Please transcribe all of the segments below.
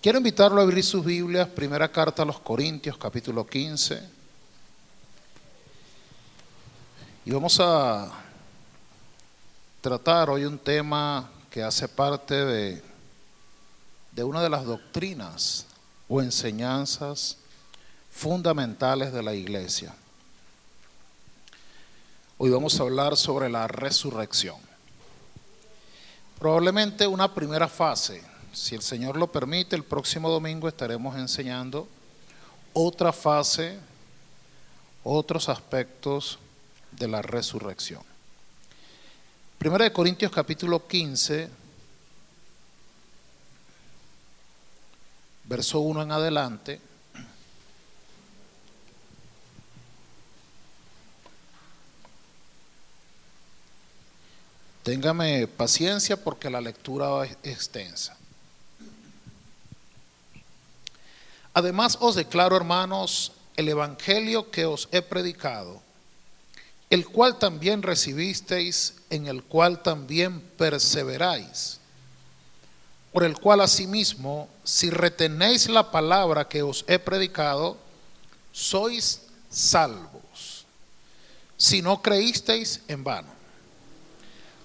Quiero invitarlo a abrir sus Biblias, primera carta a los Corintios, capítulo 15. Y vamos a tratar hoy un tema que hace parte de una de las doctrinas o enseñanzas fundamentales de la iglesia. Hoy vamos a hablar sobre la resurrección. Probablemente una primera fase. Si el Señor lo permite, el próximo domingo estaremos enseñando otra fase, otros aspectos de la resurrección. Primera de Corintios capítulo 15, verso 1 en adelante. Téngame paciencia porque la lectura es extensa. Además os declaro, hermanos, el evangelio que os he predicado, el cual también recibisteis, en el cual también perseveráis, por el cual asimismo, si retenéis la palabra que os he predicado, sois salvos, si no creísteis en vano.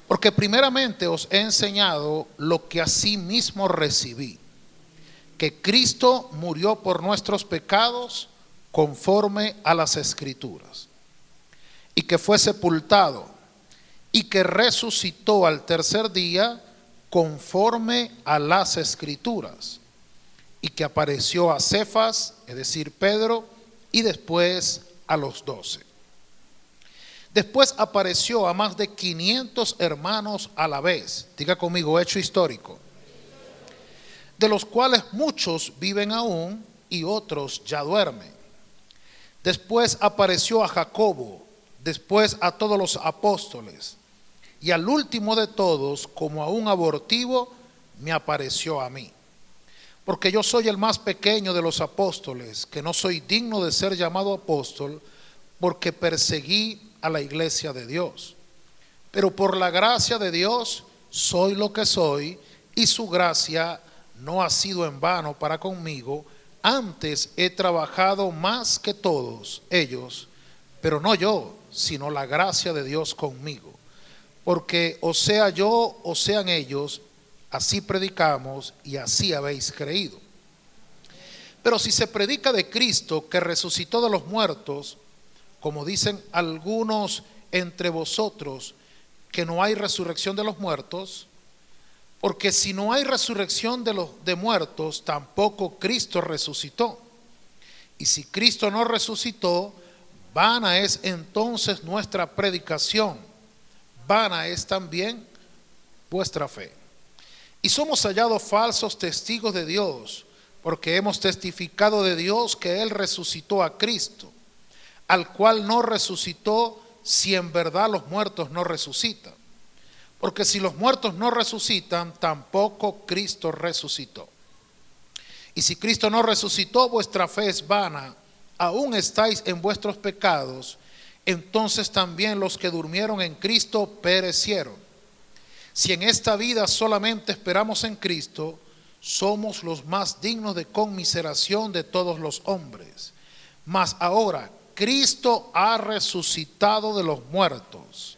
Porque primeramente os he enseñado lo que asimismo recibí, que Cristo murió por nuestros pecados conforme a las Escrituras, y que fue sepultado, y que resucitó al tercer día conforme a las Escrituras, y que apareció a Cefas, es decir, Pedro, y después a los 12. Después apareció a más de 500 hermanos a la vez. Diga conmigo, hecho histórico. De los cuales muchos viven aún y otros ya duermen. Después apareció a Jacobo, después a todos los apóstoles, y al último de todos, como a un abortivo, me apareció a mí. Porque yo soy el más pequeño de los apóstoles, que no soy digno de ser llamado apóstol, porque perseguí a la iglesia de Dios. Pero por la gracia de Dios soy lo que soy, y su gracia no ha sido en vano para conmigo. Antes he trabajado más que todos ellos, pero no yo, sino la gracia de Dios conmigo. Porque o sea yo o sean ellos, así predicamos y así habéis creído. Pero si se predica de Cristo que resucitó de los muertos, como dicen algunos entre vosotros, que no hay resurrección de los muertos, porque si no hay resurrección de muertos, tampoco Cristo resucitó. Y si Cristo no resucitó, vana es entonces nuestra predicación, vana es también vuestra fe. Y somos hallados falsos testigos de Dios, porque hemos testificado de Dios que Él resucitó a Cristo, al cual no resucitó, si en verdad los muertos no resucitan. Porque si los muertos no resucitan, tampoco Cristo resucitó. Y si Cristo no resucitó, vuestra fe es vana, aún estáis en vuestros pecados, entonces también los que durmieron en Cristo perecieron. Si en esta vida solamente esperamos en Cristo, somos los más dignos de conmiseración de todos los hombres. Mas ahora Cristo ha resucitado de los muertos,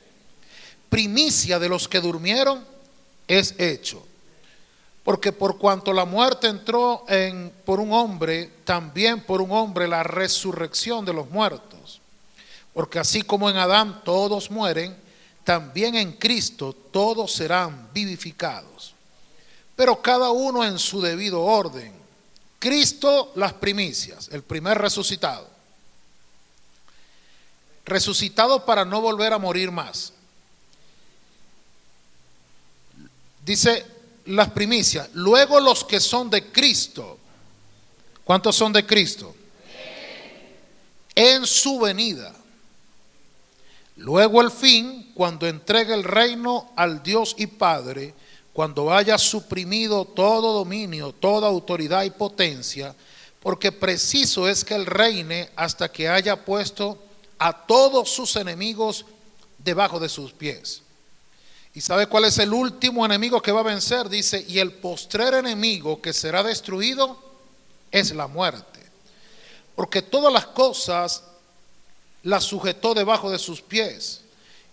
primicia de los que durmieron es hecho. Porque por cuanto la muerte entró por un hombre, también por un hombre la resurrección de los muertos. Porque así como en Adán todos mueren, también en Cristo todos serán vivificados. Pero cada uno en su debido orden. Cristo las primicias, el primer resucitado. Resucitado para no volver a morir más. Dice las primicias, luego los que son de Cristo. ¿Cuántos son de Cristo? En su venida. Luego el fin, cuando entregue el reino al Dios y Padre, cuando haya suprimido todo dominio, toda autoridad y potencia, porque preciso es que Él reine hasta que haya puesto a todos sus enemigos debajo de sus pies. ¿Y sabe cuál es el último enemigo que va a vencer? Dice, y el postrer enemigo que será destruido es la muerte. Porque todas las cosas las sujetó debajo de sus pies.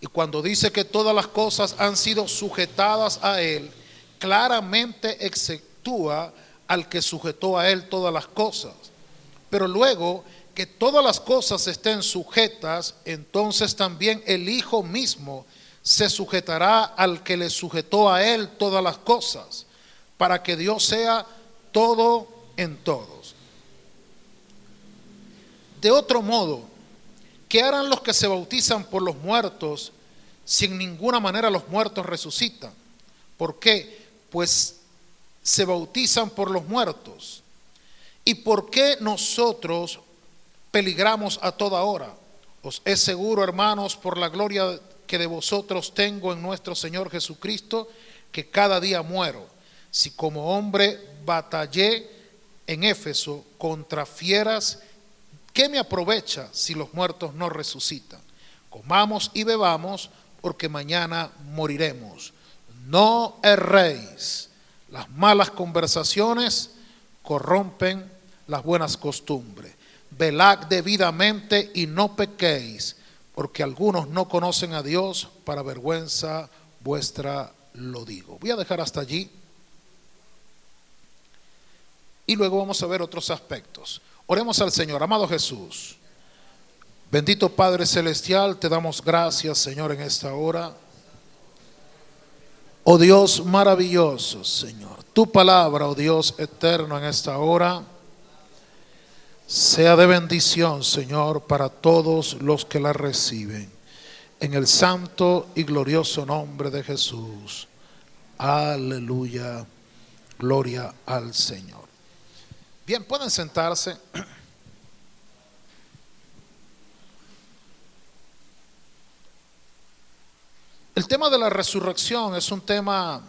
Y cuando dice que todas las cosas han sido sujetadas a él, claramente exceptúa al que sujetó a él todas las cosas. Pero luego que todas las cosas estén sujetas, entonces también el Hijo mismo se sujetará al que le sujetó a él todas las cosas, para que Dios sea todo en todos. De otro modo, ¿qué harán los que se bautizan por los muertos si en ninguna manera los muertos resucitan? ¿Por qué? Pues se bautizan por los muertos. ¿Y por qué nosotros peligramos a toda hora? Os es seguro, hermanos, por la gloria que de vosotros tengo en nuestro Señor Jesucristo, que cada día muero. Si como hombre batallé en Éfeso contra fieras, ¿qué me aprovecha si los muertos no resucitan? Comamos y bebamos, porque mañana moriremos. No erréis. Las malas conversaciones corrompen las buenas costumbres. Velad debidamente y no pequéis, porque algunos no conocen a Dios, para vergüenza vuestra lo digo. Voy a dejar hasta allí y luego vamos a ver otros aspectos. Oremos al Señor. Amado Jesús, bendito Padre Celestial, te damos gracias, Señor, en esta hora. Oh Dios maravilloso, Señor, tu palabra, oh Dios eterno, en esta hora sea de bendición, Señor, para todos los que la reciben. En el santo y glorioso nombre de Jesús. Aleluya. Gloria al Señor. Bien, pueden sentarse. El tema de la resurrección es un tema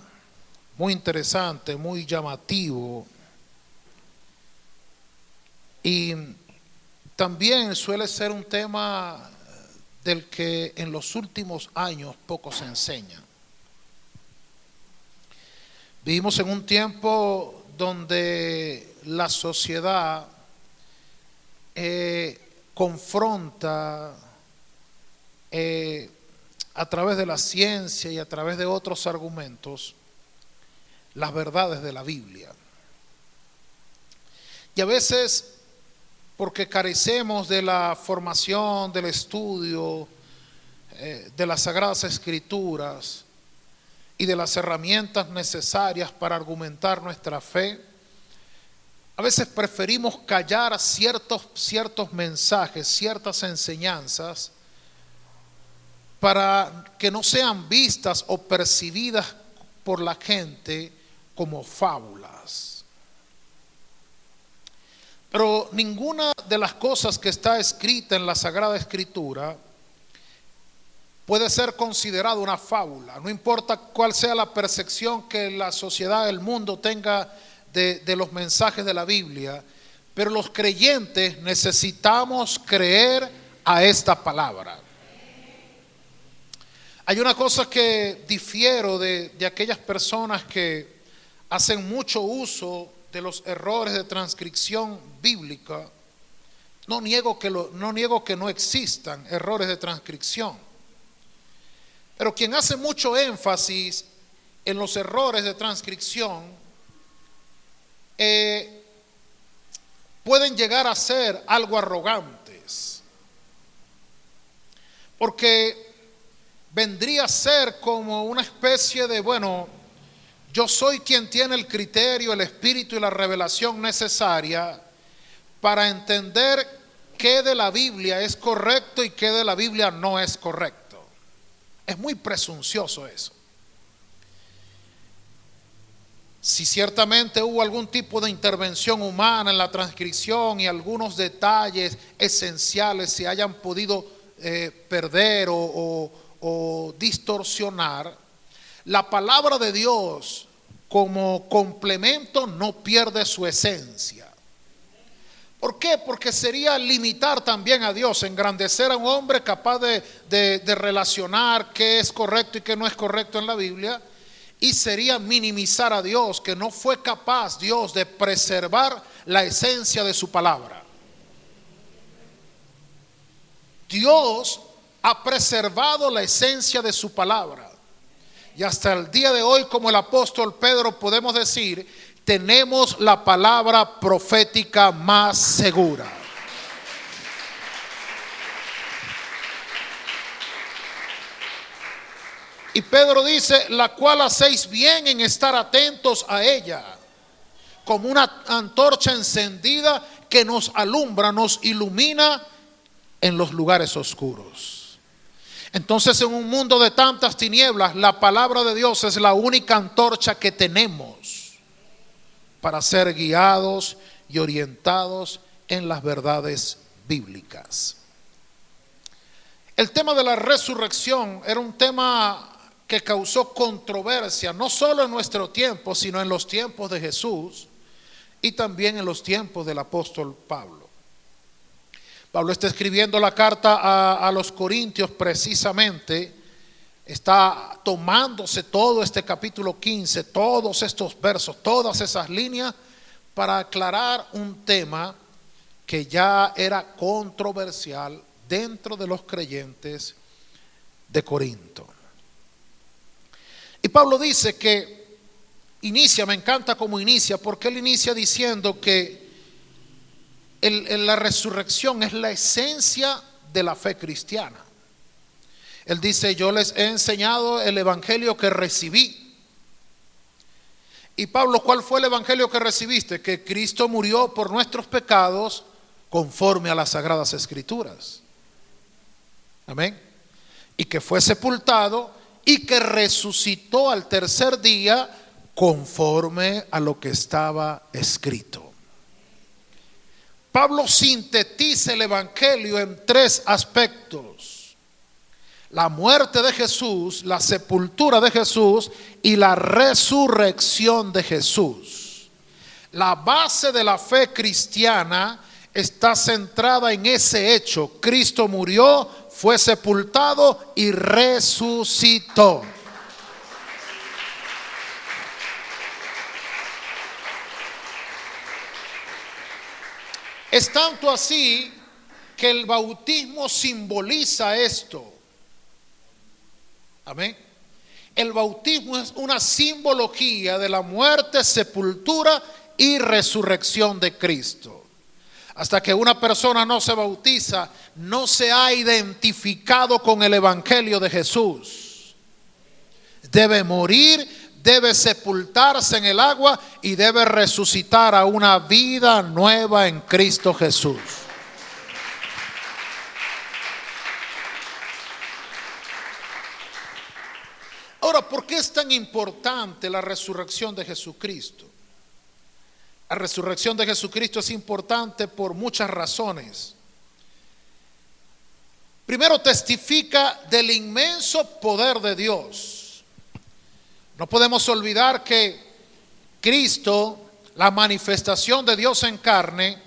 muy interesante, muy llamativo. Y también suele ser un tema del que en los últimos años poco se enseña. Vivimos en un tiempo donde la sociedad confronta a través de la ciencia y a través de otros argumentos las verdades de la Biblia. Y a veces, porque carecemos de la formación, del estudio de las Sagradas Escrituras y de las herramientas necesarias para argumentar nuestra fe, a veces preferimos callar ciertos mensajes, ciertas enseñanzas, para que no sean vistas o percibidas por la gente como fábulas. Pero ninguna de las cosas que está escrita en la Sagrada Escritura puede ser considerada una fábula. No importa cuál sea la percepción que la sociedad, el mundo tenga de los mensajes de la Biblia, pero los creyentes necesitamos creer a esta palabra. Hay una cosa que difiero de aquellas personas que hacen mucho uso de los errores de transcripción bíblica. No niego que no existan errores de transcripción, pero quien hace mucho énfasis en los errores de transcripción pueden llegar a ser algo arrogantes, porque vendría a ser como una especie de, bueno, yo soy quien tiene el criterio, el espíritu y la revelación necesaria para entender qué de la Biblia es correcto y qué de la Biblia no es correcto. Es muy presuncioso eso. Si ciertamente hubo algún tipo de intervención humana en la transcripción y algunos detalles esenciales se hayan podido perder o distorsionar, la palabra de Dios como complemento no pierde su esencia. ¿Por qué? Porque sería limitar también a Dios, engrandecer a un hombre capaz de relacionar qué es correcto y qué no es correcto en la Biblia, y sería minimizar a Dios, que no fue capaz Dios de preservar la esencia de su palabra. Dios ha preservado la esencia de su palabra. Y hasta el día de hoy, como el apóstol Pedro, podemos decir, tenemos la palabra profética más segura. Y Pedro dice, la cual hacéis bien en estar atentos a ella, como una antorcha encendida que nos alumbra, nos ilumina en los lugares oscuros. Entonces, en un mundo de tantas tinieblas, la palabra de Dios es la única antorcha que tenemos para ser guiados y orientados en las verdades bíblicas. El tema de la resurrección era un tema que causó controversia, no solo en nuestro tiempo, sino en los tiempos de Jesús y también en los tiempos del apóstol Pablo. Pablo está escribiendo la carta a los Corintios precisamente, está tomándose todo este capítulo 15, todos estos versos, todas esas líneas, para aclarar un tema que ya era controversial dentro de los creyentes de Corinto. Y Pablo dice que inicia, me encanta cómo inicia, porque él inicia diciendo que la resurrección es la esencia de la fe cristiana. Él dice, yo les he enseñado el evangelio que recibí. Y Pablo, ¿cuál fue el evangelio que recibiste? Que Cristo murió por nuestros pecados conforme a las sagradas escrituras. Amén. Y que fue sepultado y que resucitó al tercer día conforme a lo que estaba escrito. Pablo sintetiza el evangelio en tres aspectos: la muerte de Jesús, la sepultura de Jesús y la resurrección de Jesús. La base de la fe cristiana está centrada en ese hecho: Cristo murió, fue sepultado y resucitó. Es tanto así que el bautismo simboliza esto. Amén. El bautismo es una simbología de la muerte, sepultura y resurrección de Cristo. Hasta que una persona no se bautiza, no se ha identificado con el evangelio de Jesús. Debe morir, debe sepultarse en el agua y debe resucitar a una vida nueva en Cristo Jesús. Ahora, ¿por qué es tan importante la resurrección de Jesucristo? La resurrección de Jesucristo es importante por muchas razones. Primero, testifica del inmenso poder de Dios. No podemos olvidar que Cristo, la manifestación de Dios en carne,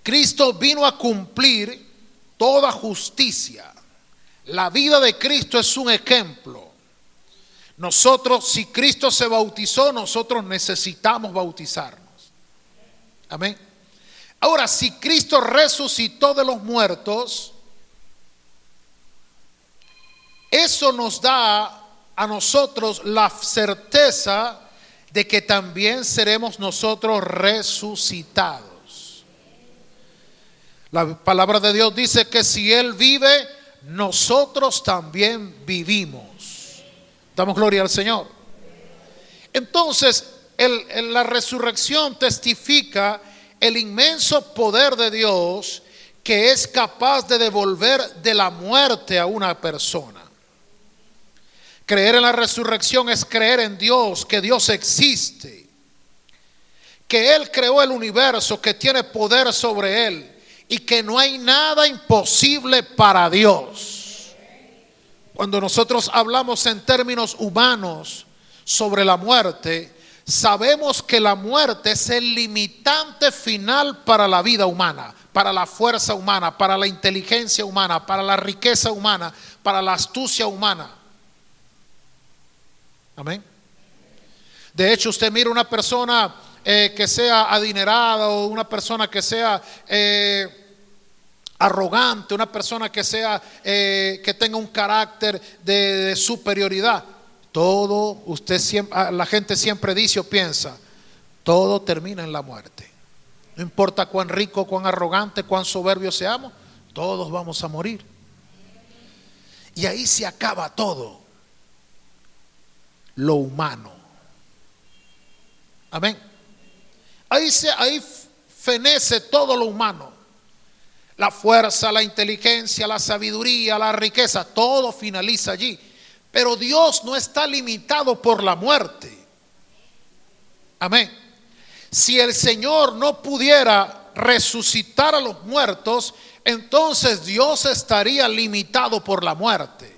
Cristo vino a cumplir toda justicia. La vida de Cristo es un ejemplo. Nosotros, si Cristo se bautizó, nosotros necesitamos bautizarnos. Amén. Ahora, si Cristo resucitó de los muertos, eso nos da a nosotros la certeza de que también seremos nosotros resucitados. La palabra de Dios dice que si Él vive, nosotros también vivimos. Damos gloria al Señor. Entonces, la resurrección testifica el inmenso poder de Dios, que es capaz de devolver de la muerte a una persona. Creer en la resurrección es creer en Dios, que Dios existe, que Él creó el universo, que tiene poder sobre él y que no hay nada imposible para Dios. Cuando nosotros hablamos en términos humanos sobre la muerte, sabemos que la muerte es el limitante final para la vida humana, para la fuerza humana, para la inteligencia humana, para la riqueza humana, para la astucia humana. Amén. De hecho, usted mira una persona que sea adinerada, o una persona que sea arrogante, una persona que sea que tenga un carácter de superioridad. Todo, usted siempre, la gente siempre dice o piensa, todo termina en la muerte. No importa cuán rico, cuán arrogante, cuán soberbio seamos, todos vamos a morir. Y ahí se acaba todo lo humano. Amén. Ahí fenece todo lo humano. La fuerza, la inteligencia, la sabiduría, la riqueza, todo finaliza allí. Pero Dios no está limitado por la muerte. Amén. Si el Señor no pudiera resucitar a los muertos, entonces Dios estaría limitado por la muerte.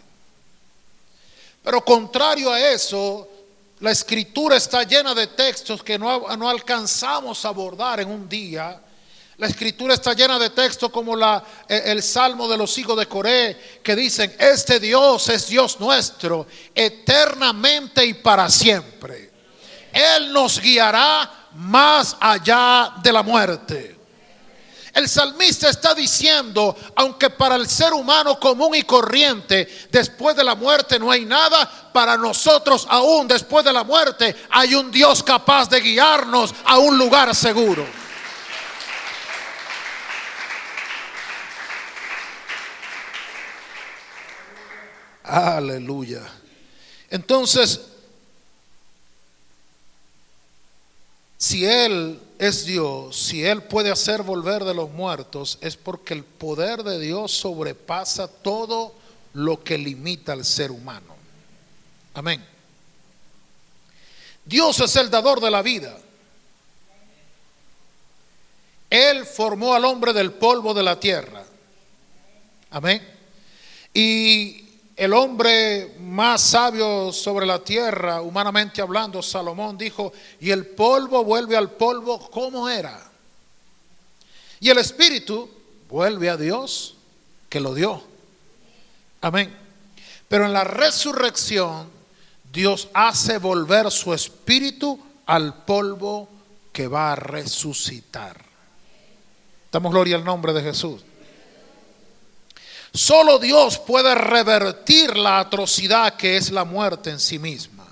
Pero contrario a eso, la Escritura está llena de textos que no alcanzamos a abordar en un día. La Escritura está llena de textos como el Salmo de los hijos de Coré, que dicen: este Dios es Dios nuestro, eternamente y para siempre. Él nos guiará más allá de la muerte. El salmista está diciendo, aunque para el ser humano común y corriente después de la muerte no hay nada, para nosotros aún después de la muerte hay un Dios capaz de guiarnos a un lugar seguro. Aleluya. Entonces, si Él es Dios, si Él puede hacer volver de los muertos, es porque el poder de Dios sobrepasa todo lo que limita al ser humano. Amén. Dios es el dador de la vida. Él formó al hombre del polvo de la tierra. Amén. Y el hombre más sabio sobre la tierra, humanamente hablando, Salomón, dijo: y el polvo vuelve al polvo como era, y el espíritu vuelve a Dios que lo dio. Amén. Pero en la resurrección, Dios hace volver su espíritu al polvo que va a resucitar. Damos gloria al nombre de Jesús. Solo Dios puede revertir la atrocidad que es la muerte en sí misma.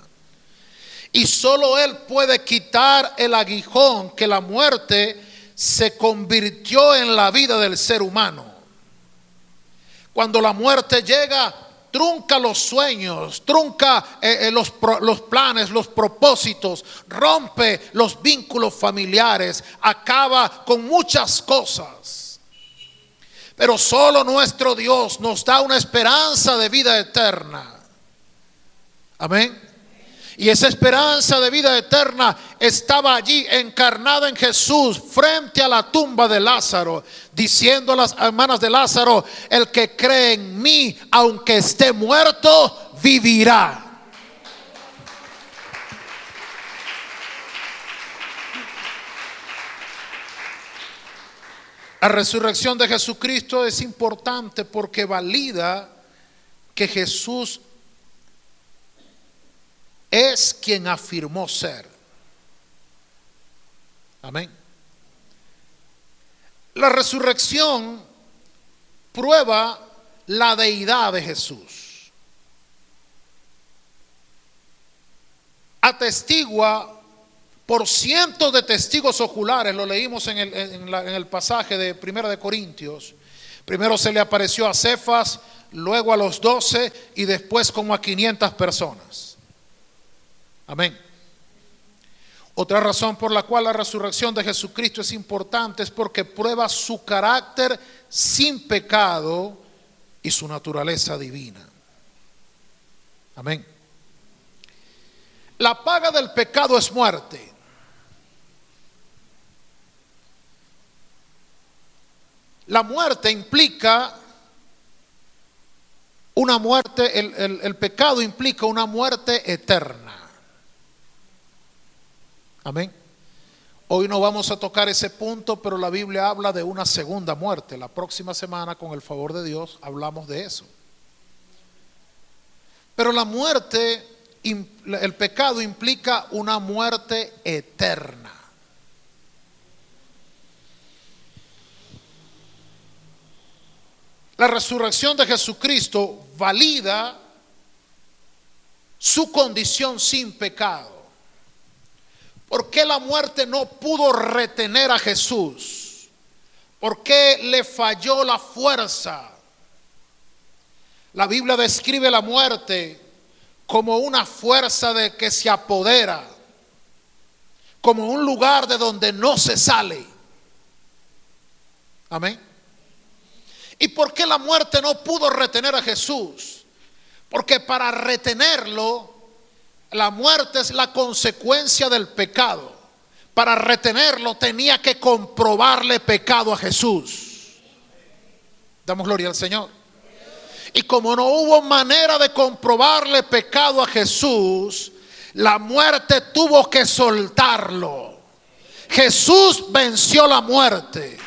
Y solo Él puede quitar el aguijón que la muerte se convirtió en la vida del ser humano. Cuando la muerte llega, trunca los sueños, trunca los planes, los propósitos, rompe los vínculos familiares, acaba con muchas cosas. Pero solo nuestro Dios nos da una esperanza de vida eterna. Amén. Y esa esperanza de vida eterna estaba allí encarnada en Jesús, frente a la tumba de Lázaro, diciendo a las hermanas de Lázaro: el que cree en mí, aunque esté muerto, vivirá. La resurrección de Jesucristo es importante porque valida que Jesús es quien afirmó ser. Amén. La resurrección prueba la deidad de Jesús. Atestigua por cientos de testigos oculares. Lo leímos en el pasaje de 1 de Corintios. Primero se le apareció a Cefas, luego a los 12 y después como a 500 personas. Amén. Otra razón por la cual la resurrección de Jesucristo es importante es porque prueba su carácter sin pecado y su naturaleza divina. Amén. La paga del pecado es muerte. La muerte implica una muerte, el pecado implica una muerte eterna. Amén. Hoy no vamos a tocar ese punto, pero la Biblia habla de una segunda muerte. La próxima semana, con el favor de Dios, hablamos de eso. Pero la muerte, el pecado implica una muerte eterna. La resurrección de Jesucristo valida su condición sin pecado. ¿Por qué la muerte no pudo retener a Jesús? ¿Por qué le falló la fuerza? La Biblia describe la muerte como una fuerza de que se apodera, como un lugar de donde no se sale. Amén. ¿Y por qué la muerte no pudo retener a Jesús? Porque para retenerlo, la muerte es la consecuencia del pecado. Para retenerlo tenía que comprobarle pecado a Jesús. Damos gloria al Señor. Y como no hubo manera de comprobarle pecado a Jesús, la muerte tuvo que soltarlo. Jesús venció la muerte.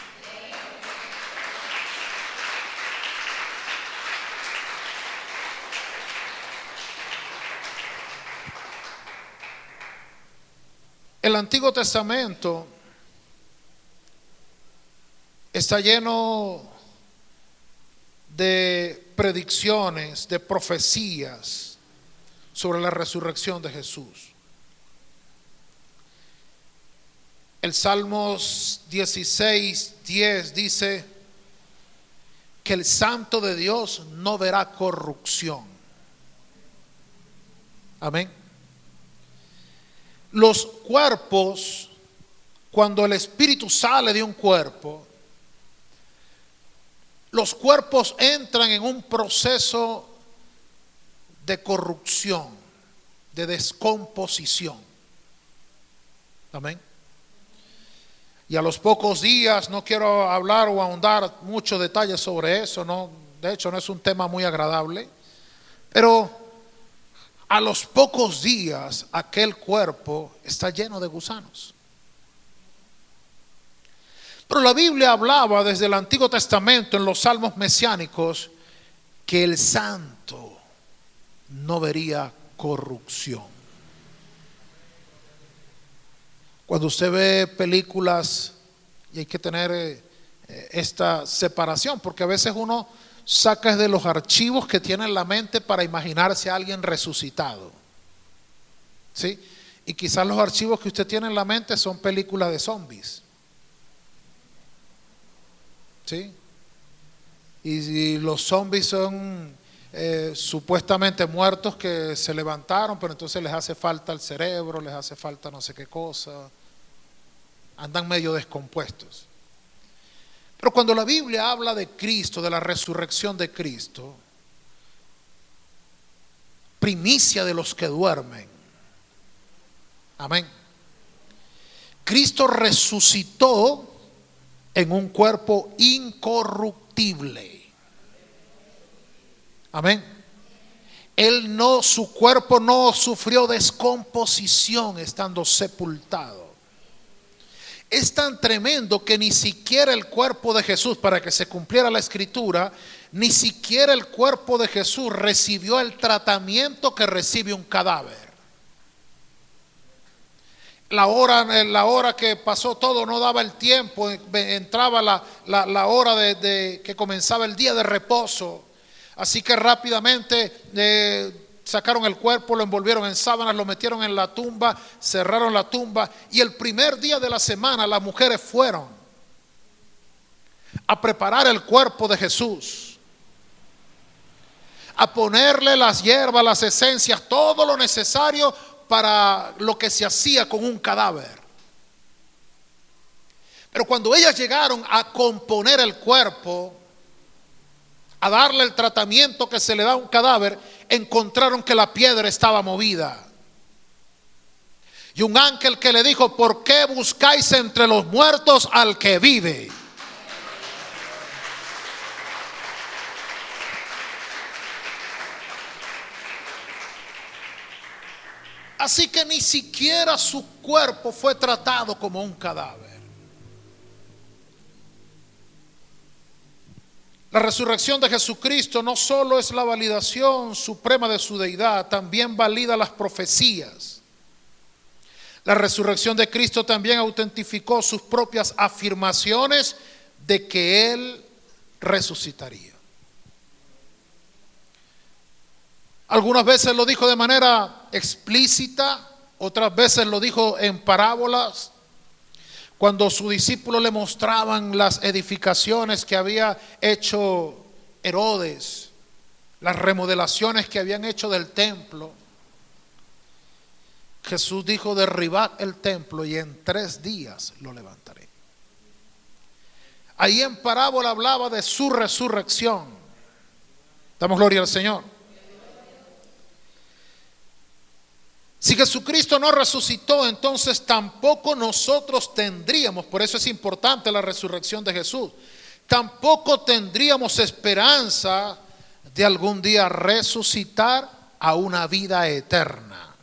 El Antiguo Testamento está lleno de predicciones, de profecías sobre la resurrección de Jesús. El Salmos 16:10 dice que el Santo de Dios no verá corrupción. Amén. Los cuerpos, cuando el espíritu sale de un cuerpo, los cuerpos entran en un proceso de corrupción, de descomposición. Amén. Y a los pocos días, no quiero hablar o ahondar muchos detalles sobre eso, no, de hecho no es un tema muy agradable, pero a los pocos días aquel cuerpo está lleno de gusanos. Pero la Biblia hablaba desde el Antiguo Testamento en los salmos mesiánicos que el santo no vería corrupción. Cuando usted ve películas, y hay que tener esta separación, porque a veces uno saca de los archivos que tiene en la mente para imaginarse a alguien resucitado, ¿sí? Y quizás los archivos que usted tiene en la mente son películas de zombies, ¿sí? Y los zombies son supuestamente muertos que se levantaron, pero entonces les hace falta el cerebro, les hace falta no sé qué cosa, andan medio descompuestos. Pero cuando la Biblia habla de Cristo, de la resurrección de Cristo, primicia de los que duermen, amén, Cristo resucitó en un cuerpo incorruptible, amén. Él no, su cuerpo no sufrió descomposición estando sepultado. Es tan tremendo que ni siquiera el cuerpo de Jesús, para que se cumpliera la escritura, ni siquiera el cuerpo de Jesús recibió el tratamiento que recibe un cadáver. La hora que pasó todo no daba el tiempo, entraba la hora de que comenzaba el día de reposo. Así que rápidamente sacaron el cuerpo, lo envolvieron en sábanas, lo metieron en la tumba, cerraron la tumba. Y el primer día de la semana las mujeres fueron a preparar el cuerpo de Jesús, a ponerle las hierbas, las esencias, todo lo necesario para lo que se hacía con un cadáver. Pero cuando ellas llegaron a componer el cuerpo, a darle el tratamiento que se le da a un cadáver, encontraron que la piedra estaba movida. Y un ángel que le dijo: ¿por qué buscáis entre los muertos al que vive? Así que ni siquiera su cuerpo fue tratado como un cadáver. La resurrección de Jesucristo no solo es la validación suprema de su deidad, también valida las profecías. La resurrección de Cristo también autentificó sus propias afirmaciones de que Él resucitaría. Algunas veces lo dijo de manera explícita, otras veces lo dijo en parábolas. Cuando sus discípulos le mostraban las edificaciones que había hecho Herodes, las remodelaciones que habían hecho del templo, Jesús dijo: derribad el templo y en 3 días lo levantaré. Ahí en parábola hablaba de su resurrección. Damos gloria al Señor. Si Jesucristo no resucitó, entonces tampoco nosotros tendríamos, por eso es importante la resurrección de Jesús, tampoco tendríamos esperanza de algún día resucitar a una vida eterna.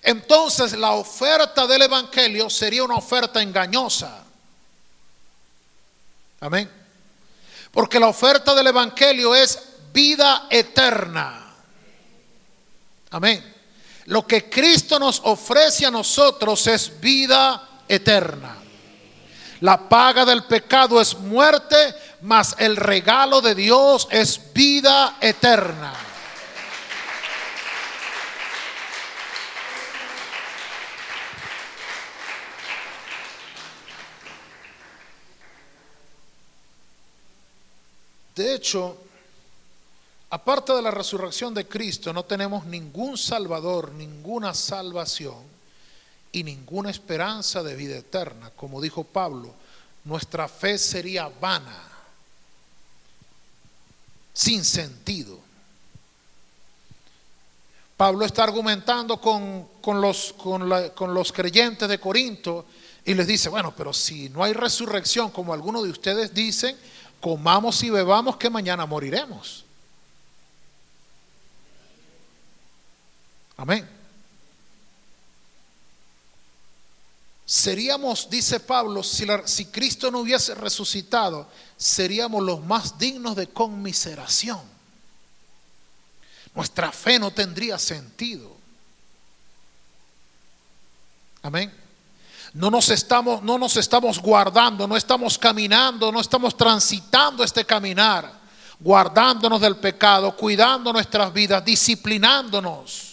Entonces la oferta del Evangelio sería una oferta engañosa. Amén. Porque la oferta del Evangelio es vida eterna. Amén. Lo que Cristo nos ofrece a nosotros es vida eterna. La paga del pecado es muerte, mas el regalo de Dios es vida eterna. De hecho, aparte de la resurrección de Cristo, no tenemos ningún salvador, ninguna salvación y ninguna esperanza de vida eterna. Como dijo Pablo, nuestra fe sería vana, sin sentido. Pablo está argumentando con los creyentes de Corinto y les dice: bueno, pero si no hay resurrección, como algunos de ustedes dicen, comamos y bebamos que mañana moriremos. Amén. Seríamos, dice Pablo, si Cristo no hubiese resucitado, seríamos los más dignos de conmiseración. Nuestra fe no tendría sentido. Amén. No nos estamos guardando, no estamos caminando, no estamos transitando este caminar, guardándonos del pecado, cuidando nuestras vidas, disciplinándonos,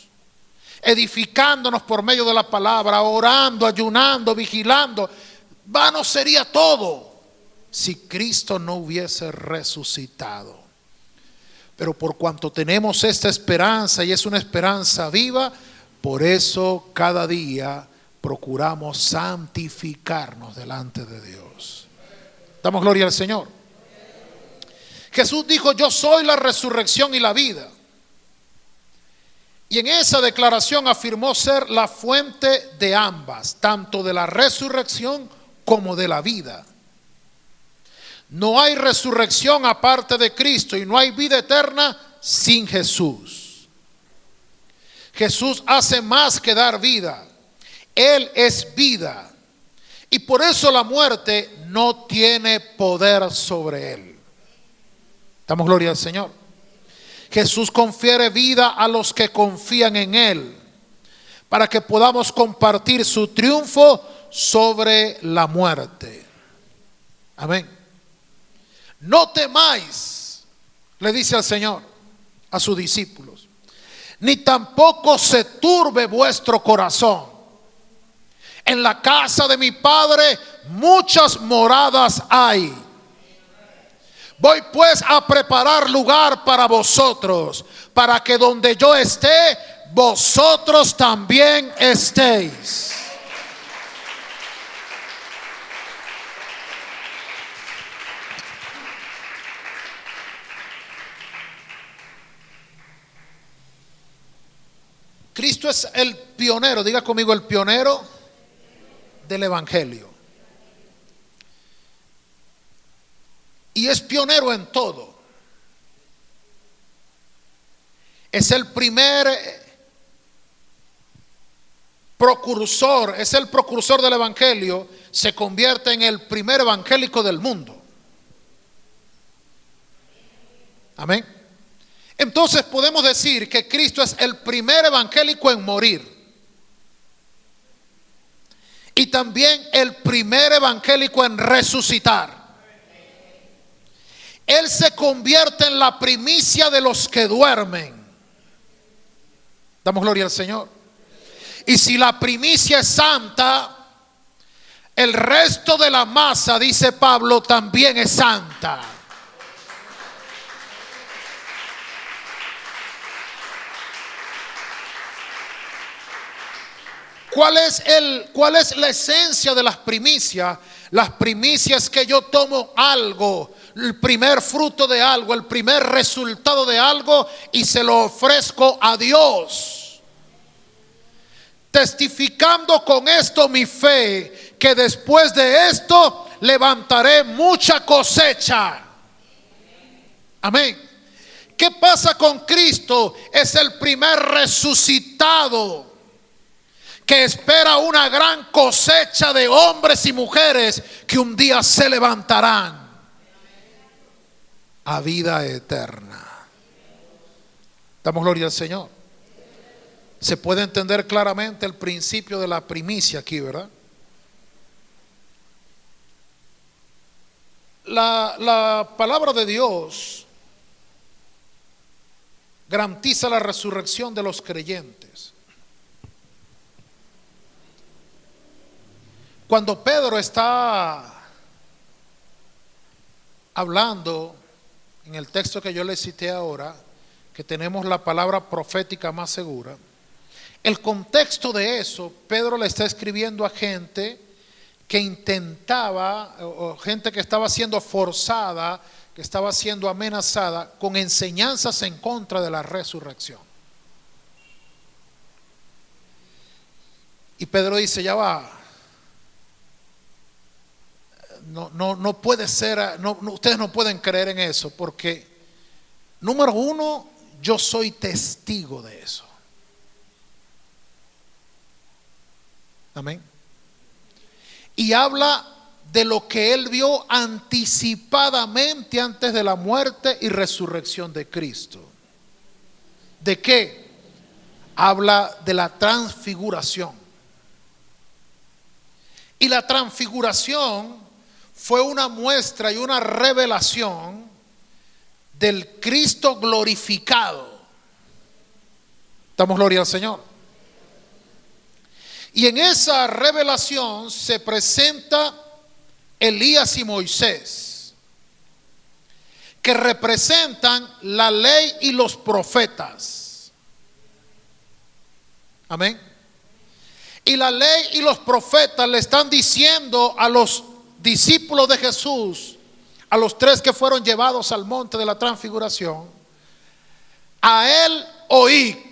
edificándonos por medio de la palabra, orando, ayunando, vigilando. Vano sería todo si Cristo no hubiese resucitado. Pero por cuanto tenemos esta esperanza, y es una esperanza viva, por eso cada día procuramos santificarnos delante de Dios. Damos gloria al Señor. Jesús dijo: yo soy la resurrección y la vida. Y en esa declaración afirmó ser la fuente de ambas, tanto de la resurrección como de la vida. No hay resurrección aparte de Cristo y no hay vida eterna sin Jesús. Jesús hace más que dar vida. Él es vida. Y por eso la muerte no tiene poder sobre él. Damos gloria al Señor. Jesús confiere vida a los que confían en Él, para que podamos compartir su triunfo sobre la muerte. Amén. No temáis, le dice al Señor a sus discípulos, ni tampoco se turbe vuestro corazón. En la casa de mi Padre muchas moradas hay. Voy pues a preparar lugar para vosotros, para que donde yo esté, vosotros también estéis. Cristo es el pionero, diga conmigo, el pionero del Evangelio. Y es pionero en todo. Es el primer precursor, es el precursor del evangelio, se convierte en el primer evangélico del mundo. Amén. Entonces podemos decir que Cristo es el primer evangélico en morir y también el primer evangélico en resucitar. Él se convierte en la primicia de los que duermen. Damos gloria al Señor. Y si la primicia es santa, el resto de la masa, dice Pablo, también es santa. ¿Cuál es la esencia de las primicias? Las primicias es que yo tomo algo, el primer fruto de algo, el primer resultado de algo, y se lo ofrezco a Dios, testificando con esto mi fe, que después de esto levantaré mucha cosecha. Amén. ¿Qué pasa con Cristo? Es el primer resucitado que espera una gran cosecha de hombres y mujeres que un día se levantarán a vida eterna. Damos gloria al Señor. Se puede entender claramente el principio de la primicia aquí, ¿verdad? La palabra de Dios garantiza la resurrección de los creyentes. Cuando Pedro está hablando en el texto que yo le cité ahora, que tenemos la palabra profética más segura, el contexto de eso, Pedro le está escribiendo a gente que intentaba, o gente que estaba siendo forzada, que estaba siendo amenazada con enseñanzas en contra de la resurrección. Y Pedro dice, ya va. No puede ser, ustedes no pueden creer en eso, porque número uno, yo soy testigo de eso. Amén. Y habla de lo que él vio anticipadamente antes de la muerte y resurrección de Cristo. ¿De qué? Habla de la transfiguración. Y la transfiguración fue una muestra y una revelación del Cristo glorificado. Damos gloria al Señor. Y en esa revelación se presenta Elías y Moisés, que representan la ley y los profetas. Amén. Y la ley y los profetas le están diciendo a los discípulos de Jesús, a los tres que fueron llevados al monte de la transfiguración, a él oí.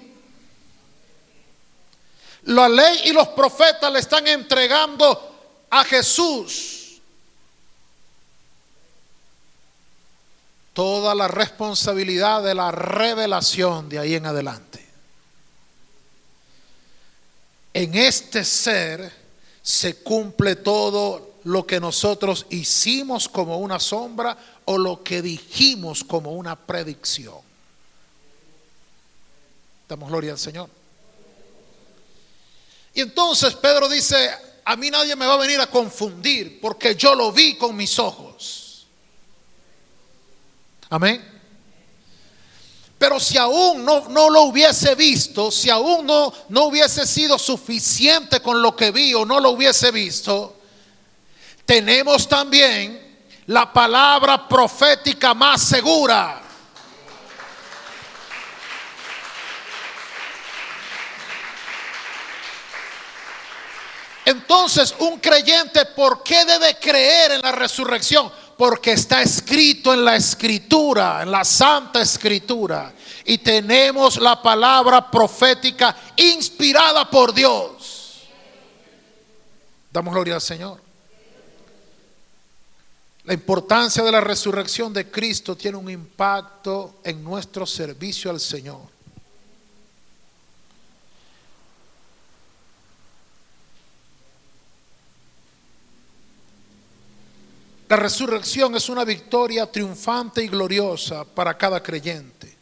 La ley y los profetas le están entregando a Jesús toda la responsabilidad de la revelación de ahí en adelante. En este ser se cumple todo lo que nosotros hicimos como una sombra o lo que dijimos como una predicción. Damos gloria al Señor. Y entonces Pedro dice, a mí nadie me va a venir a confundir porque yo lo vi con mis ojos. Amén. Pero si aún no lo hubiese visto, si aún no hubiese sido suficiente con lo que vi o no lo hubiese visto, tenemos también la palabra profética más segura. Entonces, un creyente, ¿por qué debe creer en la resurrección? Porque está escrito en la Escritura, en la Santa Escritura. Y tenemos la palabra profética inspirada por Dios. Damos gloria al Señor. La importancia de la resurrección de Cristo tiene un impacto en nuestro servicio al Señor. La resurrección es una victoria triunfante y gloriosa para cada creyente.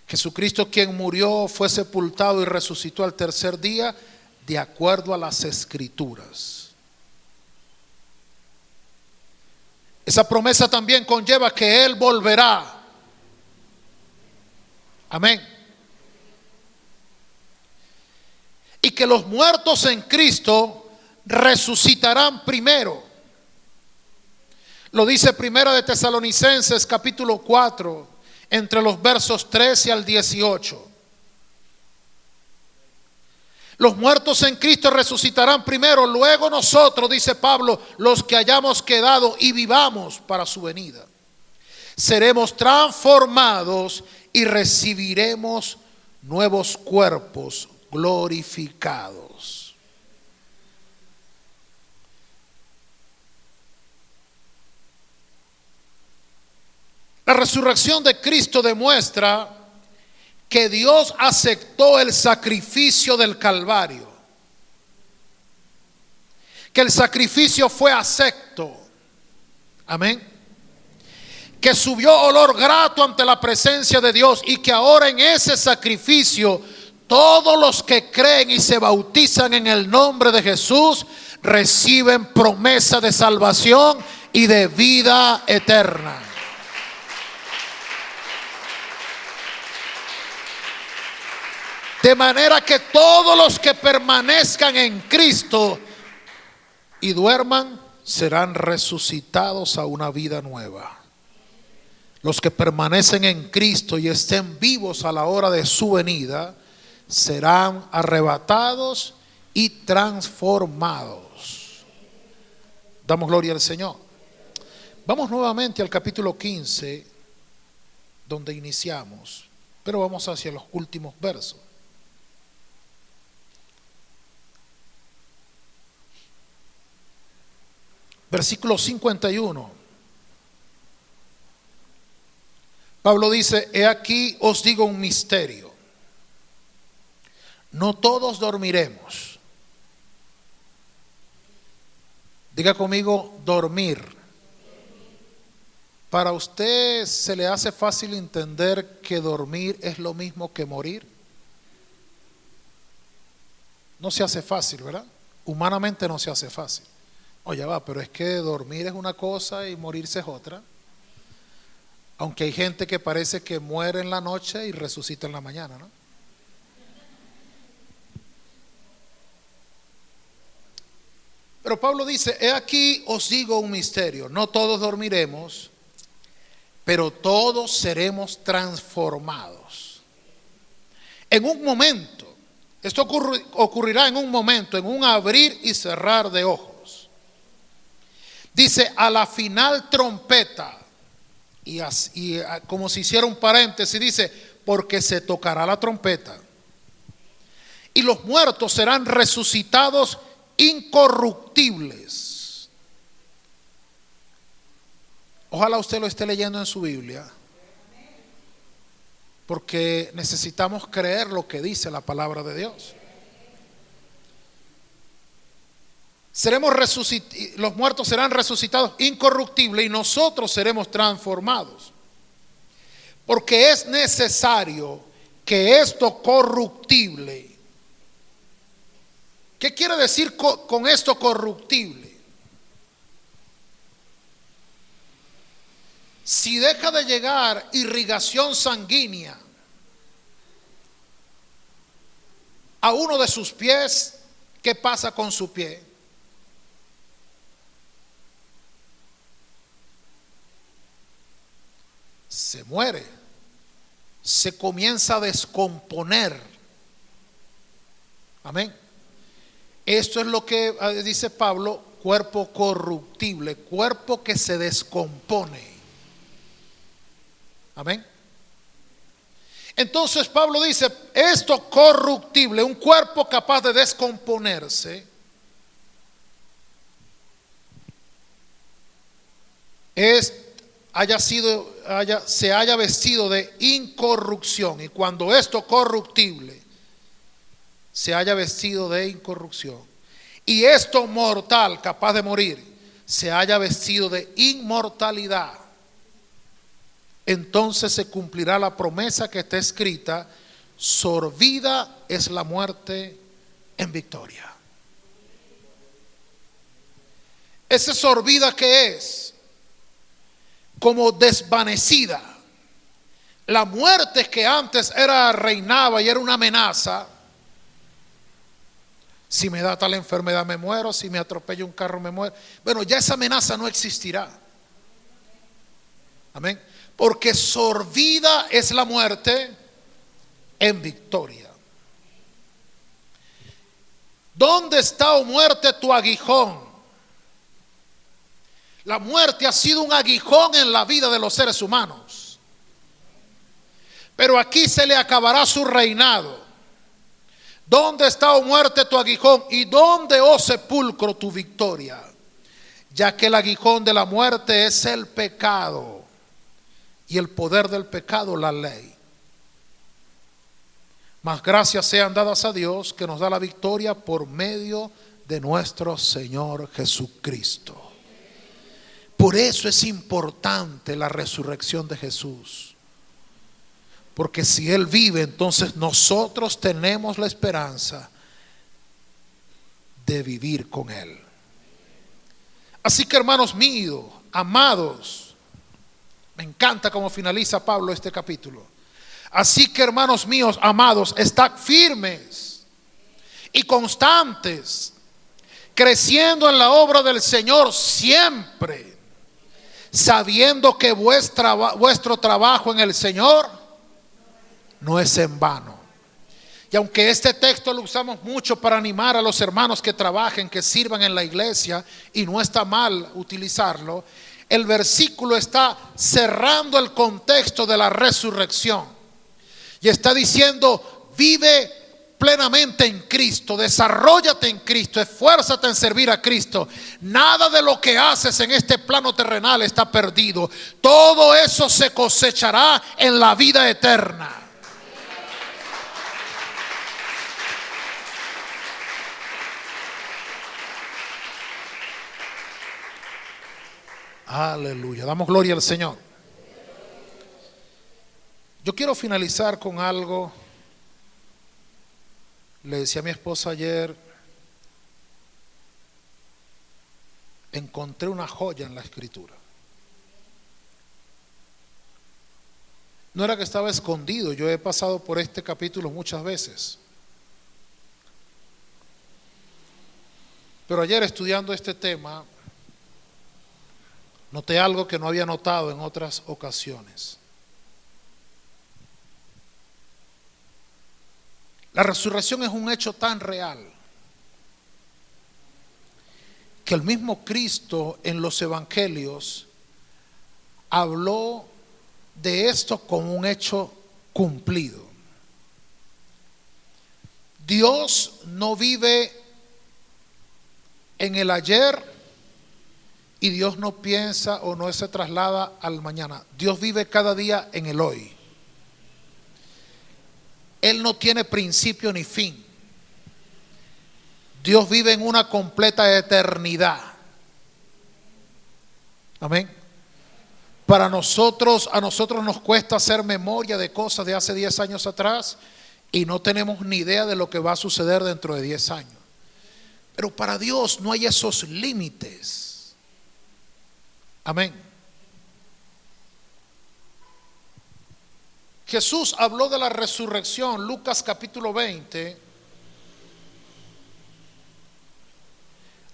Jesucristo, quien murió, fue sepultado y resucitó al tercer día de acuerdo a las Escrituras. Esa promesa también conlleva que Él volverá. Amén. Y que los muertos en Cristo resucitarán primero. Lo dice Primera de Tesalonicenses capítulo 4, entre los versos 13 al 18. Los muertos en Cristo resucitarán primero, luego nosotros, dice Pablo, los que hayamos quedado y vivamos para su venida. Seremos transformados y recibiremos nuevos cuerpos glorificados. La resurrección de Cristo demuestra que Dios aceptó el sacrificio del Calvario, que el sacrificio fue acepto. Amén. Que subió olor grato ante la presencia de Dios y que ahora en ese sacrificio todos los que creen y se bautizan en el nombre de Jesús reciben promesa de salvación y de vida eterna. De manera que todos los que permanezcan en Cristo y duerman serán resucitados a una vida nueva. Los que permanecen en Cristo y estén vivos a la hora de su venida serán arrebatados y transformados. Damos gloria al Señor. Vamos nuevamente al capítulo 15, donde iniciamos, pero vamos hacia los últimos versos. Versículo 51. Pablo dice: he aquí os digo un misterio. No todos dormiremos. Diga conmigo: dormir. ¿Para usted se le hace fácil entender que dormir es lo mismo que morir? No se hace fácil, ¿verdad? Humanamente no se hace fácil. Oye, va, pero es que dormir es una cosa y morirse es otra. Aunque hay gente que parece que muere en la noche y resucita en la mañana, ¿no? Pero Pablo dice: he aquí os digo un misterio. No todos dormiremos, pero todos seremos transformados. En un momento. Esto ocurrirá en un momento, en un abrir y cerrar de ojos. Dice: a la final trompeta. Y como si hiciera un paréntesis, dice: porque se tocará la trompeta. Y los muertos serán resucitados incorruptibles. Ojalá usted lo esté leyendo en su Biblia, porque necesitamos creer lo que dice la palabra de Dios. Los muertos serán resucitados incorruptibles y nosotros seremos transformados. Porque es necesario que esto corruptible. ¿Qué quiere decir con esto corruptible? Si deja de llegar irrigación sanguínea a uno de sus pies, ¿qué pasa con su pie? Se muere, se comienza a descomponer. Amén. Esto es lo que dice Pablo: cuerpo corruptible, cuerpo que se descompone. Amén. Entonces Pablo dice: esto corruptible, un cuerpo capaz de descomponerse, se haya vestido de incorrupción. Y cuando esto corruptible se haya vestido de incorrupción, y esto mortal, capaz de morir, se haya vestido de inmortalidad, entonces se cumplirá la promesa que está escrita: sorbida es la muerte en victoria. Ese sorbida, ¿qué es? Como desvanecida. La muerte que antes reinaba y era una amenaza. Si me da tal enfermedad me muero, si me atropella un carro me muero. Bueno, ya esa amenaza no existirá. Amén. Porque sorbida es la muerte en victoria. ¿Dónde está, oh muerte, tu aguijón? La muerte ha sido un aguijón en la vida de los seres humanos. Pero aquí se le acabará su reinado. ¿Dónde está, oh muerte, tu aguijón? ¿Y dónde, oh sepulcro, tu victoria? Ya que el aguijón de la muerte es el pecado, y el poder del pecado la ley. Mas gracias sean dadas a Dios, que nos da la victoria por medio de nuestro Señor Jesucristo. Por eso es importante la resurrección de Jesús. Porque si Él vive, entonces nosotros tenemos la esperanza de vivir con Él. Así que, hermanos míos, amados, me encanta cómo finaliza Pablo este capítulo. Así que, hermanos míos, amados, estad firmes y constantes, creciendo en la obra del Señor siempre, sabiendo que vuestro trabajo en el Señor no es en vano. Y aunque este texto lo usamos mucho para animar a los hermanos que trabajen, que sirvan en la iglesia, y no está mal utilizarlo, el versículo está cerrando el contexto de la resurrección y está diciendo: vive plenamente en Cristo, desarróllate en Cristo, esfuérzate en servir a Cristo. Nada de lo que haces en este plano terrenal está perdido. Todo eso se cosechará en la vida eterna. Aleluya, damos gloria al Señor. Yo quiero finalizar con algo. Le decía a mi esposa ayer, encontré una joya en la Escritura. No era que estaba escondido, yo he pasado por este capítulo muchas veces. Pero ayer, estudiando este tema, noté algo que no había notado en otras ocasiones. La resurrección es un hecho tan real que el mismo Cristo en los evangelios habló de esto como un hecho cumplido. Dios no vive en el ayer y Dios no piensa o no se traslada al mañana. Dios vive cada día en el hoy. Él no tiene principio ni fin. Dios vive en una completa eternidad. Amén. A nosotros nos cuesta hacer memoria de cosas de hace 10 años atrás y no tenemos ni idea de lo que va a suceder dentro de 10 años. Pero para Dios no hay esos límites. Amén. Jesús habló de la resurrección, Lucas capítulo 20.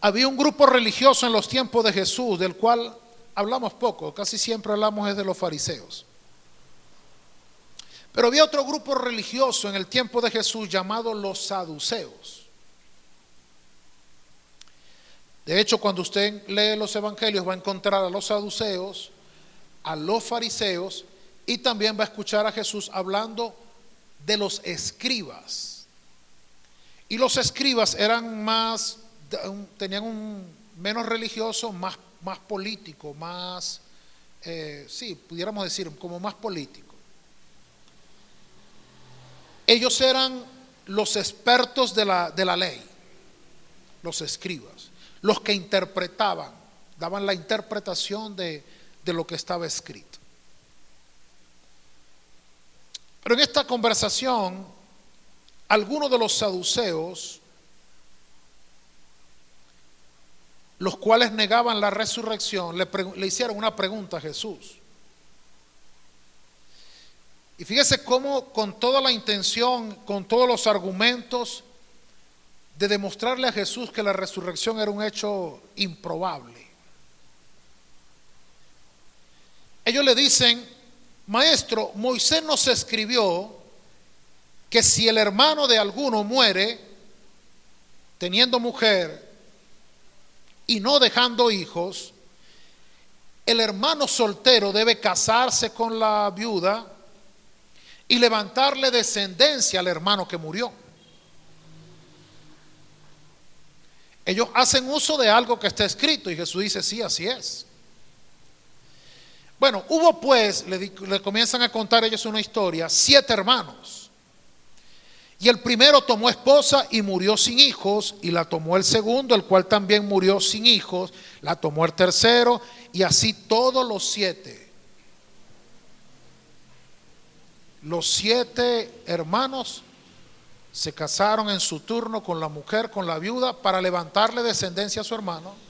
Había un grupo religioso en los tiempos de Jesús, del cual hablamos poco, casi siempre hablamos es de los fariseos. Pero había otro grupo religioso en el tiempo de Jesús llamado los saduceos. De hecho, cuando usted lee los evangelios va a encontrar a los saduceos, a los fariseos, y también va a escuchar a Jesús hablando de los escribas. Y los escribas eran más, tenían un menos religioso, más político, más, sí, pudiéramos decir, como más político. Ellos eran los expertos de la ley, los escribas, los que interpretaban. daban la interpretación de lo que estaba escrito. Pero en esta conversación, algunos de los saduceos, los cuales negaban la resurrección, le hicieron una pregunta a Jesús. Y fíjese cómo, con toda la intención, con todos los argumentos de demostrarle a Jesús que la resurrección era un hecho improbable, ellos le dicen: Maestro, Moisés nos escribió que si el hermano de alguno muere teniendo mujer y no dejando hijos, el hermano soltero debe casarse con la viuda y levantarle descendencia al hermano que murió. Ellos hacen uso de algo que está escrito y Jesús dice: sí, así es. Bueno, hubo pues, le comienzan a contar ellos una historia, 7 hermanos. Y el primero tomó esposa y murió sin hijos, y la tomó el segundo, el cual también murió sin hijos, la tomó el tercero, y así todos los 7. Los 7 hermanos se casaron en su turno con la mujer, con la viuda, para levantarle descendencia a su hermano.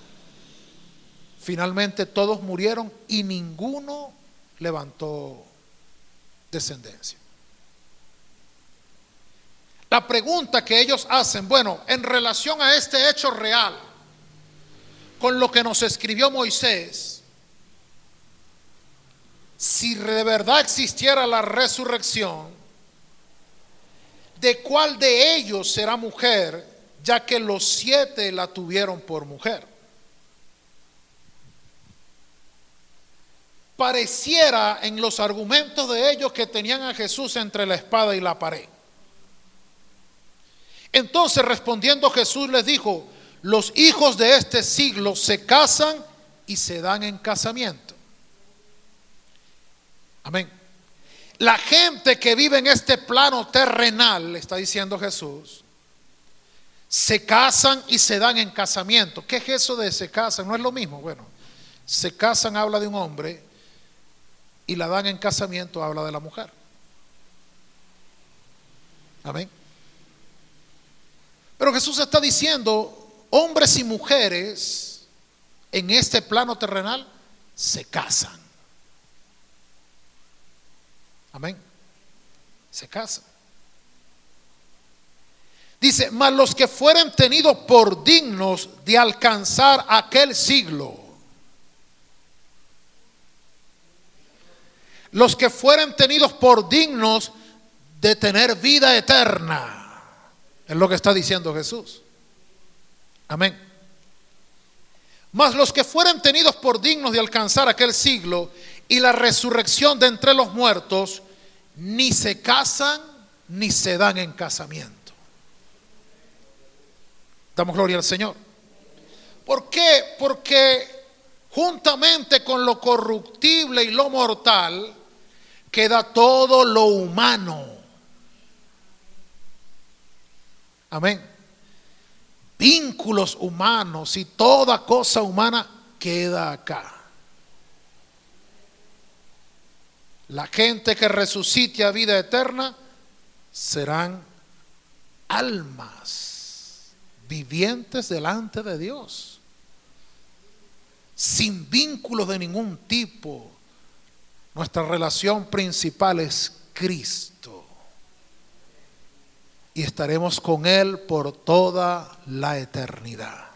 Finalmente todos murieron y ninguno levantó descendencia. La pregunta que ellos hacen, bueno, en relación a este hecho real, con lo que nos escribió Moisés, si de verdad existiera la resurrección, ¿de cuál de ellos será mujer, ya que los 7 la tuvieron por mujer? Pareciera en los argumentos de ellos que tenían a Jesús entre la espada y la pared. Entonces, respondiendo Jesús les dijo: los hijos de este siglo se casan y se dan en casamiento. Amén. La gente que vive en este plano terrenal, le está diciendo Jesús, se casan y se dan en casamiento. ¿Qué es eso de se casan? ¿No es lo mismo? Bueno, se casan habla de un hombre y la dan en casamiento habla de la mujer. Amén. Pero Jesús está diciendo: hombres y mujeres en este plano terrenal se casan. Amén. Se casan. Dice: mas los que fueren tenidos por dignos de alcanzar aquel siglo, los que fueren tenidos por dignos de tener vida eterna, es lo que está diciendo Jesús. Amén. Mas los que fueren tenidos por dignos de alcanzar aquel siglo y la resurrección de entre los muertos, ni se casan ni se dan en casamiento. Damos gloria al Señor. ¿Por qué? Porque juntamente con lo corruptible y lo mortal queda todo lo humano. Amén. Vínculos humanos y toda cosa humana queda acá. La gente que resucite a vida eterna serán almas vivientes delante de Dios, sin vínculos de ningún tipo. Nuestra relación principal es Cristo y estaremos con Él por toda la eternidad.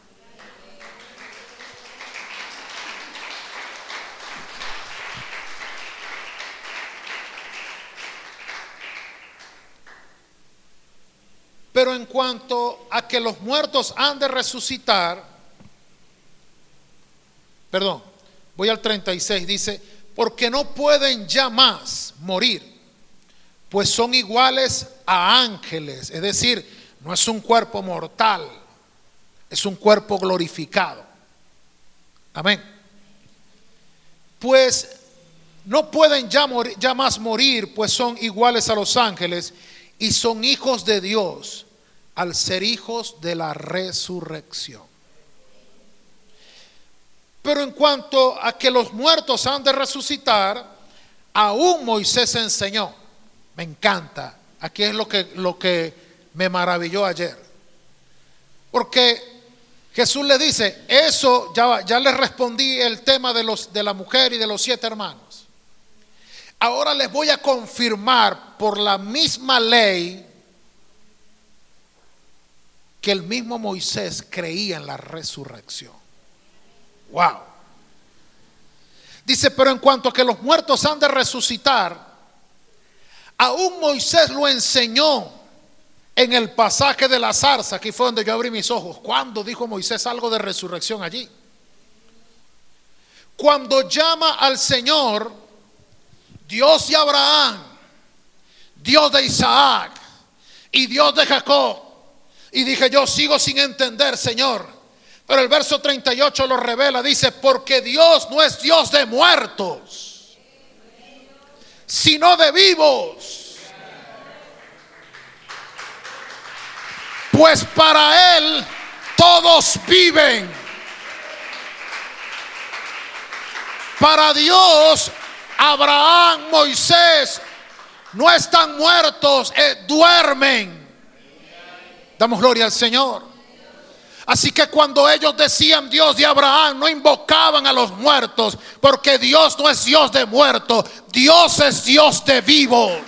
Pero en cuanto a que los muertos han de resucitar, perdón, voy al 36, dice: porque no pueden ya más morir, pues son iguales a ángeles. Es decir, no es un cuerpo mortal, es un cuerpo glorificado. Amén. Pues no pueden ya más morir, pues son iguales a los ángeles y son hijos de Dios al ser hijos de la resurrección. Pero pero en cuanto a que los muertos han de resucitar, aún Moisés enseñó. Me encanta. Aquí es lo que me maravilló ayer. Porque Jesús le dice, eso ya le respondí el tema de la mujer y de los 7 hermanos. Ahora les voy a confirmar por la misma ley que el mismo Moisés creía en la resurrección. Wow. Dice, pero en cuanto a que los muertos han de resucitar, aún Moisés lo enseñó en el pasaje de la zarza. Aquí fue donde yo abrí mis ojos. ¿Cuándo dijo Moisés algo de resurrección allí? Cuando llama al Señor, Dios de Abraham, Dios de Isaac y Dios de Jacob. Y dije, yo sigo sin entender, Señor. Pero el verso 38 lo revela, dice, porque Dios no es Dios de muertos, sino de vivos. Pues para Él todos viven. Para Dios, Abraham, Moisés no están muertos, duermen. Damos gloria al Señor. Así que cuando ellos decían Dios de Abraham, no invocaban a los muertos, porque Dios no es Dios de muertos, Dios es Dios de vivos.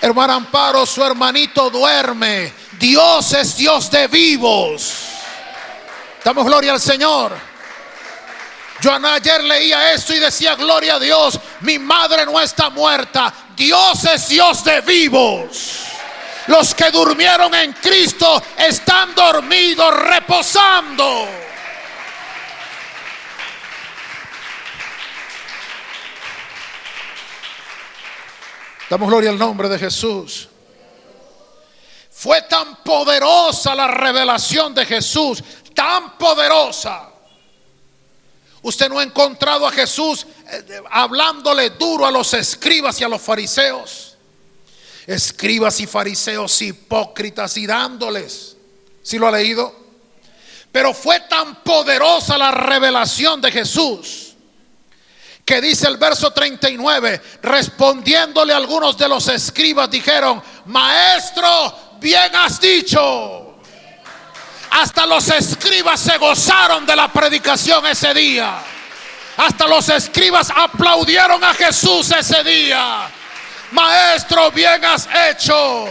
Hermana Amparo, su hermanito duerme. Dios es Dios de vivos. Damos gloria al Señor. Yo ayer leía esto y decía, gloria a Dios, mi madre no está muerta. Dios es Dios de vivos. Los que durmieron en Cristo están dormidos, reposando. Damos gloria al nombre de Jesús. Fue tan poderosa la revelación de Jesús, tan poderosa. Usted no ha encontrado a Jesús hablándole duro a los escribas y a los fariseos. Escribas y fariseos hipócritas, y dándoles. ¿Sí lo ha leído? Pero fue tan poderosa la revelación de Jesús que dice el verso 39, respondiéndole algunos de los escribas dijeron, maestro, bien has dicho. Hasta los escribas se gozaron de la predicación ese día. Hasta los escribas aplaudieron a Jesús ese día. Maestro, bien has hecho.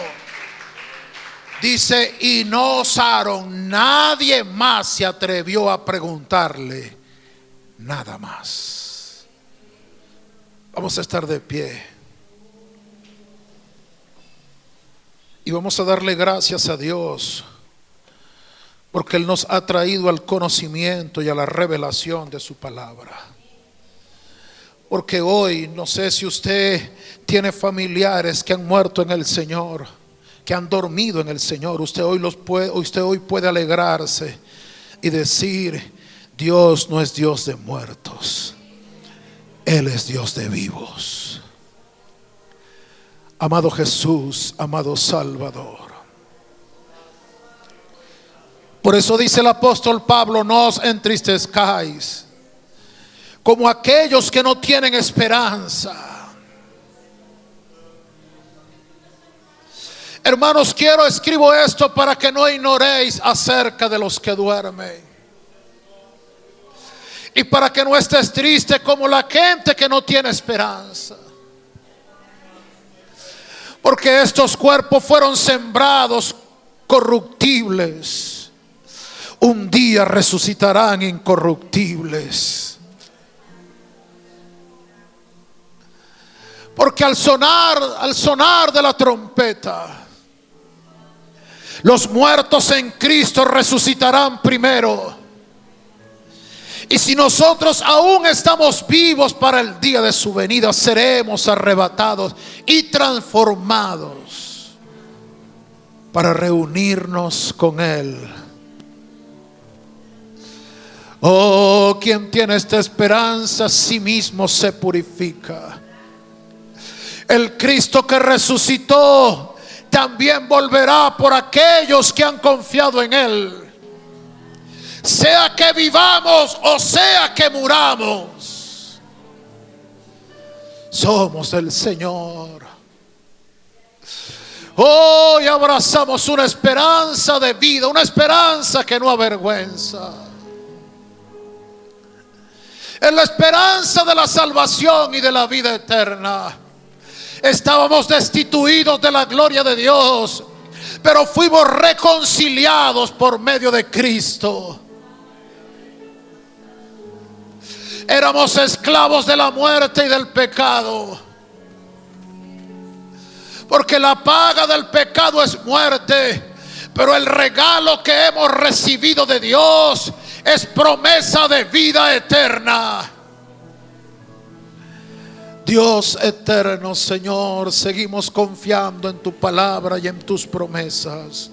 Dice, y no osaron, nadie más se atrevió a preguntarle nada más. Vamos a estar de pie y vamos a darle gracias a Dios porque Él nos ha traído al conocimiento y a la revelación de su palabra. Porque hoy, no sé si usted tiene familiares que han muerto en el Señor, que han dormido en el Señor. Usted hoy puede alegrarse y decir, Dios no es Dios de muertos, Él es Dios de vivos. Amado Jesús, amado Salvador. Por eso dice el apóstol Pablo, no os entristezcáis como aquellos que no tienen esperanza. Hermanos, escribo esto para que no ignoréis acerca de los que duermen. Y para que no estés triste como la gente que no tiene esperanza. Porque estos cuerpos fueron sembrados corruptibles. Un día resucitarán incorruptibles. Porque al sonar de la trompeta, los muertos en Cristo resucitarán primero. Y si nosotros aún estamos vivos para el día de su venida, seremos arrebatados y transformados para reunirnos con Él. Oh, quien tiene esta esperanza, a sí mismo se purifica. El Cristo que resucitó te también volverá por aquellos que han confiado en Él. Sea que vivamos o sea que muramos, somos del Señor. Hoy abrazamos una esperanza de vida, una esperanza que no avergüenza. Es la esperanza de la salvación y de la vida eterna. Estábamos destituidos de la gloria de Dios, pero fuimos reconciliados por medio de Cristo. Éramos esclavos de la muerte y del pecado, porque la paga del pecado es muerte, pero el regalo que hemos recibido de Dios es promesa de vida eterna. Dios eterno, Señor, seguimos confiando en tu palabra y en tus promesas.